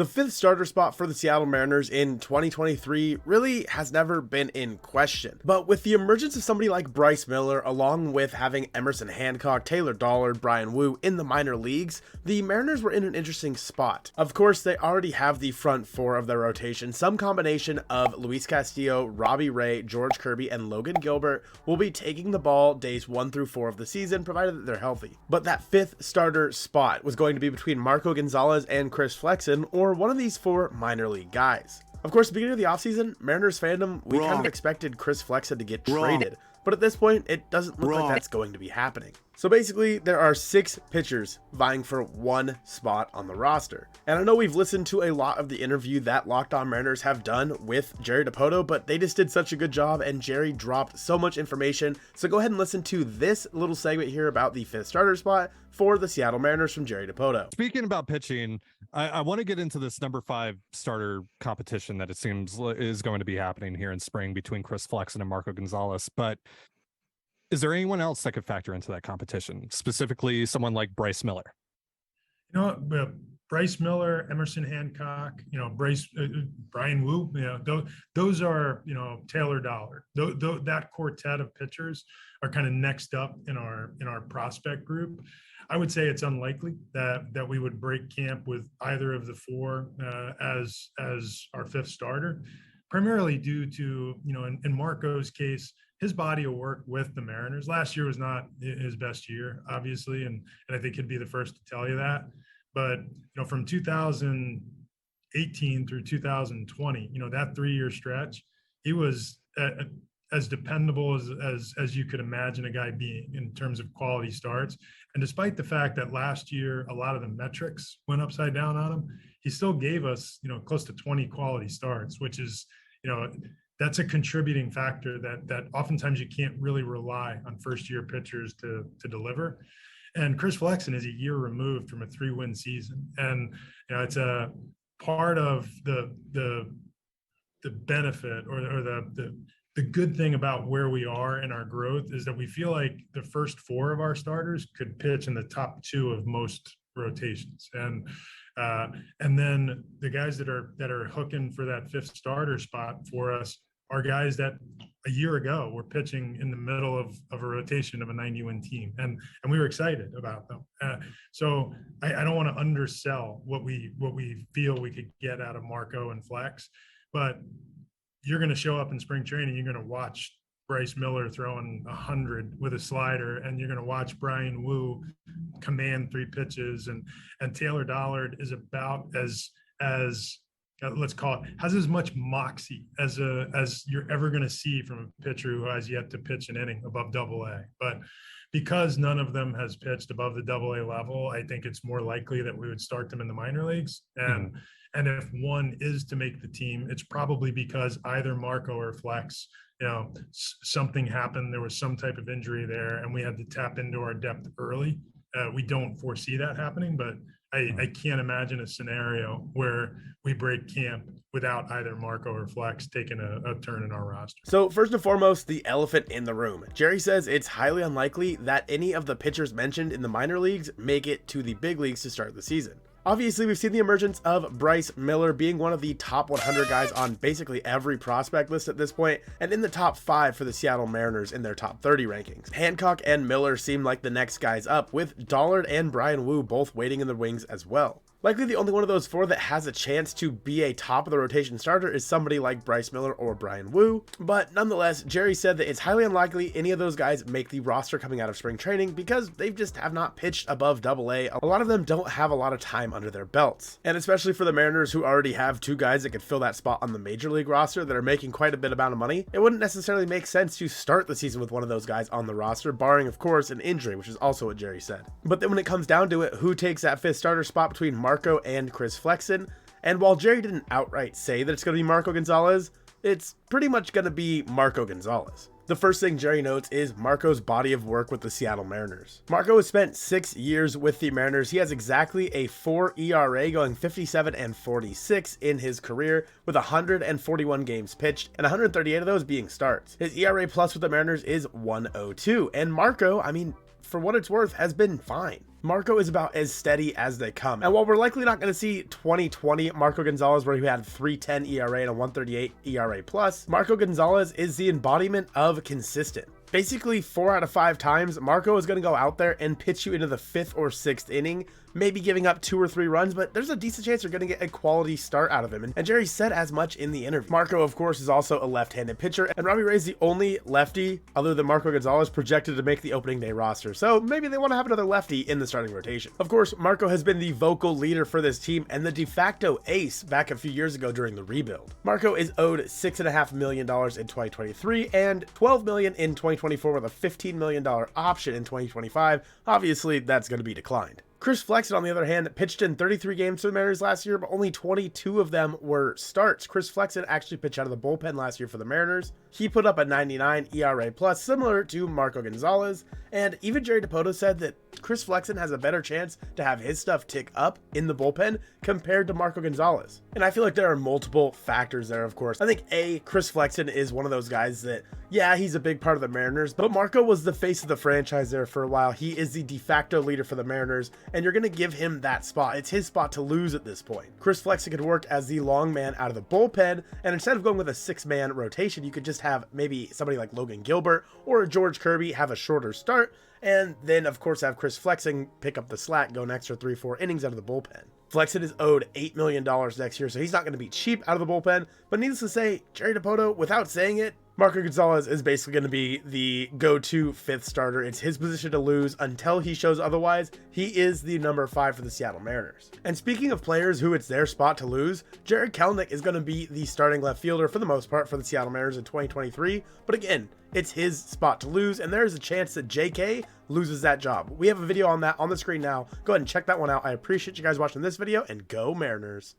The fifth starter spot for the Seattle Mariners in 2023 really has never been in question. But with the emergence of somebody like Bryce Miller, along with having Emerson, Hancock, Taylor Dollard, Bryan Woo in the minor leagues, the Mariners were in an interesting spot. Of course, they already have the front four of their rotation. Some combination of Luis Castillo, Robbie Ray, George Kirby, and Logan Gilbert will be taking the ball days 1 through 4 of the season, provided that they're healthy. But that fifth starter spot was going to be between Marco Gonzalez and Chris Flexen, or one of these 4 minor league guys. Of course, at the beginning of the offseason, Mariners fandom, we kind of expected Chris Flexen to get traded. But at this point, it doesn't look like that's going to be happening. So basically, there are 6 pitchers vying for 1 spot on the roster. And I know we've listened to a lot of the interview that Locked On Mariners have done with Jerry Dipoto, but they just did such a good job and Jerry dropped so much information. So go ahead and listen to this little segment here about the 5th starter spot for the Seattle Mariners from Jerry Dipoto. Speaking about pitching, I want to get into this number 5 starter competition that it seems is going to be happening here in spring between Chris Flexen and Marco Gonzalez. But is there anyone else that could factor into that competition, specifically someone like Bryce Miller? Bryce Miller, Emerson, Hancock, Bryan Woo, those are, Taylor Dollard. That quartet of pitchers are kind of next up in our prospect group. I would say it's unlikely that we would break camp with either of the 4 as our 5th starter, primarily due to, in Marco's case, his body of work with the Mariners. Last year was not his best year, obviously, and I think he'd be the first to tell you that. But, from 2018 through 2020, that 3-year stretch, he was as dependable as you could imagine a guy being in terms of quality starts. And despite the fact that last year, a lot of the metrics went upside down on him, he still gave us, close to 20 quality starts, which is, that's a contributing factor that oftentimes you can't really rely on first-year pitchers to deliver. And Chris Flexen is a year removed from a 3-win season, and it's a part of the benefit or the good thing about where we are in our growth is that we feel like the first 4 of our starters could pitch in the top 2 of most rotations, and then the guys that are hooking for that 5th starter spot for us are guys that a year ago were pitching in the middle of a rotation of a 90-win team, and we were excited about them. So I don't want to undersell what we feel we could get out of Marco and Flex, but you're going to show up in spring training, you're going to watch Bryce Miller throwing 100 with a slider, and you're going to watch Bryan Woo command 3 pitches, and Taylor Dollard is about as let's call it, has as much moxie as you're ever going to see from a pitcher who has yet to pitch an inning above AA. But because none of them has pitched above the AA level, I think it's more likely that we would start them in the minor leagues. And if one is to make the team, it's probably because either Marco or Flex, something happened. There was some type of injury there, and we had to tap into our depth early. We don't foresee that happening, but I can't imagine a scenario where we break camp without either Marco or Flex taking a turn in our roster. So first and foremost, the elephant in the room. Jerry says it's highly unlikely that any of the pitchers mentioned in the minor leagues make it to the big leagues to start the season. Obviously, we've seen the emergence of Bryce Miller being one of the top 100 guys on basically every prospect list at this point, and in the top 5 for the Seattle Mariners in their top 30 rankings. Hancock and Miller seem like the next guys up, with Dollard and Bryan Woo both waiting in the wings as well. Likely the only one of those 4 that has a chance to be a top of the rotation starter is somebody like Bryce Miller or Bryan Woo, but nonetheless, Jerry said that it's highly unlikely any of those guys make the roster coming out of spring training because they just have not pitched above AA. A lot of them don't have a lot of time under their belts, and especially for the Mariners who already have 2 guys that could fill that spot on the major league roster that are making quite a bit amount of money, it wouldn't necessarily make sense to start the season with one of those guys on the roster, barring of course an injury, which is also what Jerry said. But then when it comes down to it, who takes that 5th starter spot between Marco and Chris Flexen? And while Jerry didn't outright say that it's going to be Marco Gonzalez, it's pretty much going to be Marco Gonzalez. The first thing Jerry notes is Marco's body of work with the Seattle Mariners. Marco has spent 6 years with the Mariners. He has exactly a 4 ERA, going 57 and 46 in his career, with 141 games pitched and 138 of those being starts. His ERA plus with the Mariners is 102, and Marco, for what it's worth, has been fine. Marco is about as steady as they come. And while we're likely not going to see 2020 Marco Gonzalez where he had 3.10 ERA and a 1.38 ERA plus, Marco Gonzalez is the embodiment of consistent. Basically 4 out of 5 times, Marco is going to go out there and pitch you into the 5th or 6th inning, maybe giving up 2 or 3 runs, but there's a decent chance you're going to get a quality start out of him. And Jerry said as much in the interview. Marco, of course, is also a left-handed pitcher, and Robbie Ray is the only lefty other than Marco Gonzalez projected to make the opening day roster. So maybe they want to have another lefty in the starting rotation. Of course, Marco has been the vocal leader for this team and the de facto ace back a few years ago during the rebuild. Marco is owed $6.5 million in 2023 and $12 million in 2024 with a $15 million option in 2025. Obviously, that's going to be declined. Chris Flexen, on the other hand, pitched in 33 games for the Mariners last year, but only 22 of them were starts. Chris Flexen actually pitched out of the bullpen last year for the Mariners. He put up a 99 ERA plus, similar to Marco Gonzalez, and even Jerry Dipoto said that Chris Flexen has a better chance to have his stuff tick up in the bullpen compared to Marco Gonzalez. And I feel like there are multiple factors there, of course. I think Chris Flexen is one of those guys that, yeah, he's a big part of the Mariners, but Marco was the face of the franchise there for a while. He is the de facto leader for the Mariners, and you're going to give him that spot. It's his spot to lose at this point. Chris Flexen could work as the long man out of the bullpen, and instead of going with a 6-man rotation, you could just have maybe somebody like Logan Gilbert or George Kirby have a shorter start, and then of course have Chris Flexen pick up the slack, go an extra 3-4 innings out of the bullpen. Flexen is owed $8 million next year, so he's not going to be cheap out of the bullpen, but needless to say, Jerry Dipoto, without saying it, Marco Gonzalez is basically going to be the go-to 5th starter. It's his position to lose until he shows otherwise. He is the number 5 for the Seattle Mariners. And speaking of players who it's their spot to lose, Jared Kelenic is going to be the starting left fielder for the most part for the Seattle Mariners in 2023. But again, it's his spot to lose, and there is a chance that JK loses that job. We have a video on that on the screen now. Go ahead and check that one out. I appreciate you guys watching this video, and go Mariners.